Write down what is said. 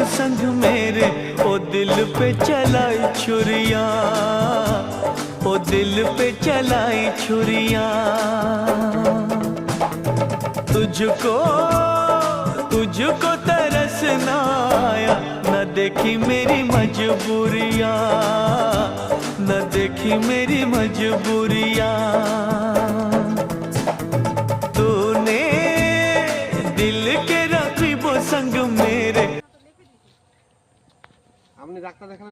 संग मेरे, ओ दिल पे चलाई छुरियां, ओ दिल पे चलाई छुरियां। तुझको तुझको तरस ना आया, न देखी मेरी मजबूरियां, न देखी मेरी मजबूरियां। तूने दिल के रखी वो संग मेरे।